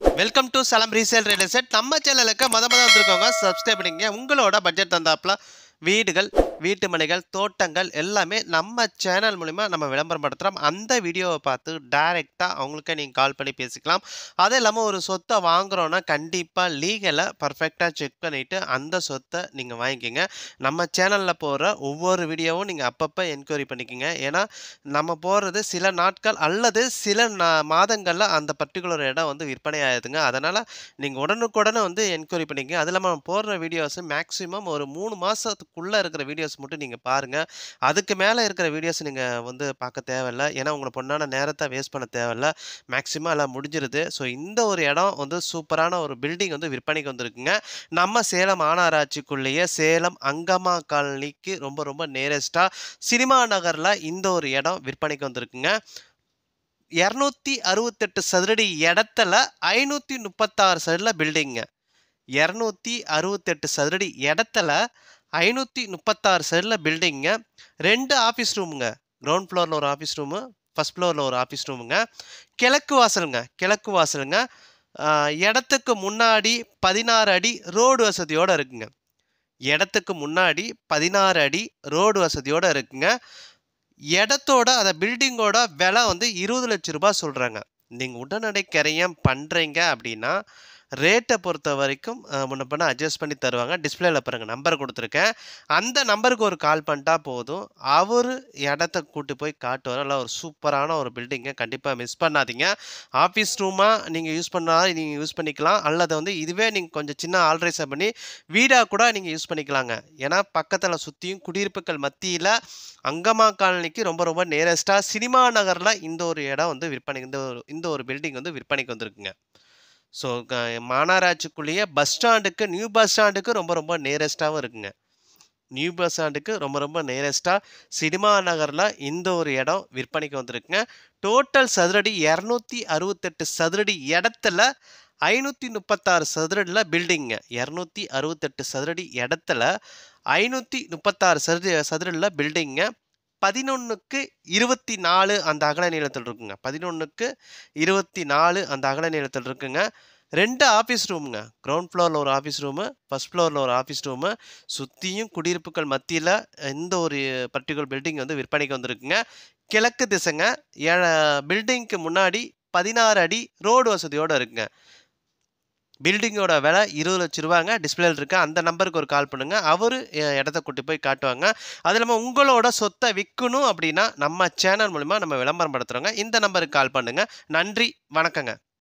Welcome to சலம் resale real estate. நம்ம சேனலுக்கு மொத வந்திருக்கவங்க சப்ஸ்கிரைப் பண்ணிங்க. உங்களோட பட்ஜெட் தந்தாப்புல வீடுகள், வீட்டு மனைகள், தோட்டங்கள் எல்லாமே நம்ம சேனல் மூலிமா நம்ம விளம்பரப்படுத்துகிறோம். அந்த வீடியோவை பார்த்து டைரெக்டாக அவங்களுக்கே நீங்கள் கால் பண்ணி பேசிக்கலாம். அது இல்லாமல் ஒரு சொத்தை வாங்குறோன்னா கண்டிப்பாக லீகலை பர்ஃபெக்டாக செக் பண்ணிவிட்டு அந்த சொத்தை நீங்கள் வாங்கிக்கிங்க. நம்ம சேனலில் போடுற ஒவ்வொரு வீடியோவும் நீங்கள் அப்பப்போ என்கொயரி பண்ணிக்கோங்க. ஏன்னா நம்ம போடுறது சில நாட்கள் அல்லது சில மாதங்களில் அந்த பர்டிகுலர் இடம் வந்து விற்பனை ஆகுதுங்க. அதனால் நீங்கள் உடனுக்குடனே வந்து என்கொயரி பண்ணிக்கங்க. அது இல்லாமல் நம்ம போடுற வீடியோஸ் மேக்ஸிமம் ஒரு 3 மாதத்துக்குள்ளே இருக்கிற வீடியோஸ் மட்டும் நீங்கள் பாருங்கள். அதுக்கு மேலே இருக்கிற வீடியோஸ் நீங்கள் வந்து பார்க்க தேவையில்ல. ஏன்னா உங்களை பொண்ணான நேரத்தை வேஸ்ட் பண்ண தேவையில்ல. மேக்ஸிமம் எல்லாம் முடிஞ்சிருது. ஸோ இந்த ஒரு இடம் வந்து சூப்பரான ஒரு பில்டிங் வந்து விற்பனைக்கு வந்திருக்குங்க. நம்ம சேலம் மாநகராட்சிக்குள்ளேயே சேலம் அங்கம்மா காலனிக்கு ரொம்ப ரொம்ப நேரஸ்ட்டாக சினிமா நகரில் இந்த ஒரு இடம் விற்பனைக்கு வந்திருக்குங்க. 268 சதுரடி இடத்துல 536 சதுரடியில் பில்டிங்க. 268 சதுரடி இடத்துல 536 சதுரடியில் பில்டிங்க. 2 ஆஃபீஸ் ரூமுங்க. கிரவுண்ட் ஃப்ளோரில் ஒரு ஆஃபீஸ் ரூமு, ஃபர்ஸ்ட் ஃப்ளோரில் ஒரு ஆஃபீஸ் ரூமுங்க. கிழக்கு வாசலுங்க. இடத்துக்கு முன்னாடி 16 அடி ரோடு வசதியோடு இருக்குங்க. இடத்துக்கு முன்னாடி 16 அடி ரோடு வசதியோடு இருக்குங்க. இடத்தோட அந்த பில்டிங்கோட விலை வந்து 20 லட்சம் ரூபாய் சொல்கிறாங்க. நீங்கள் உடனடி கிரயம் பண்ணுறீங்க அப்படின்னா ரேட்டை பொறுத்த வரைக்கும் முன்ன பின்ன அட்ஜஸ்ட் பண்ணி தருவாங்க. டிஸ்பிளேல பாருங்கள், நம்பர் கொடுத்துருக்கேன். அந்த நம்பருக்கு ஒரு கால் பண்ணிட்டா போதும். அவர் இடத்த கூட்டி போய் காட்டுவார். நல்லா ஒரு சூப்பரான ஒரு பில்டிங்கை கண்டிப்பாக மிஸ் பண்ணாதீங்க. ஆஃபீஸ் ரூமாக நீங்கள் யூஸ் பண்ணால் நீங்கள் யூஸ் பண்ணிக்கலாம். அல்லது வந்து இதுவே நீங்கள் கொஞ்சம் சின்ன ஆல்ட்ரேஷன் பண்ணி வீடாக கூட நீங்கள் யூஸ் பண்ணிக்கலாங்க. ஏன்னா பக்கத்தில் சுற்றியும் குடியிருப்புகள் மத்தியில் அங்கம்மா காலனிக்கு ரொம்ப ரொம்ப நேரஸ்ட்டாக சினிமா நகரில் இந்த ஒரு இடம் வந்து விற்பனை இந்த ஒரு பில்டிங் வந்து விற்பனைக்கு வந்திருக்குங்க. ஸோ மாநகராட்சிக்குள்ளேயே பஸ் ஸ்டாண்டுக்கு நியூ பஸ் ஸ்டாண்டுக்கு ரொம்ப ரொம்ப நேரஸ்ட்டாகவும் இருக்குங்க. நியூ பஸ் ஸ்டாண்டுக்கு ரொம்ப ரொம்ப நேரஸ்ட்டாக சினிமா நகரில் இந்த ஒரு இடம் விற்பனைக்கு வந்திருக்குங்க. டோட்டல் சதுரடி 268 சதுரடி இடத்துல 536 சதுரடியில் பில்டிங்க. 268 சதுரடி இடத்துல 536 சதுரடியில் பில்டிங்க. 11க்கு 24 அந்த அகல நீளத்தில் இருக்குங்க. 11க்கு 24 அந்த அகல நீளத்தில் இருக்குங்க. 2 ஆஃபீஸ் ரூமுங்க. கிரவுண்ட் ஃப்ளோரில் ஒரு ஆஃபீஸ் ரூமு, ஃபர்ஸ்ட் ஃப்ளோரில் ஒரு ஆஃபீஸ் ரூமு. சுற்றியும் குடியிருப்புகள் மத்தியில் இந்த ஒரு பர்டிகுலர் பில்டிங் வந்து விற்பனைக்கு வந்திருக்குங்க. கிழக்கு திசைங்க. பில்டிங்க்கு முன்னாடி 16 அடி ரோடு வசதியோடு இருக்குங்க. பில்டிங்கோட விலை 20 லட்சம் ரூபாங்க. டிஸ்பிளேல இருக்கு. அந்த நம்பருக்கு ஒரு கால் பண்ணுங்க. அவரு இடத்த கூட்டி போய் காட்டுவாங்க. அது இல்லாமல் உங்களோட சொத்தை விற்கணும் அப்படின்னா நம்ம சேனல் மூலிமா நம்ம விளம்பரம் படுத்துறோங்க. இந்த நம்பருக்கு கால் பண்ணுங்க. நன்றி, வணக்கங்க.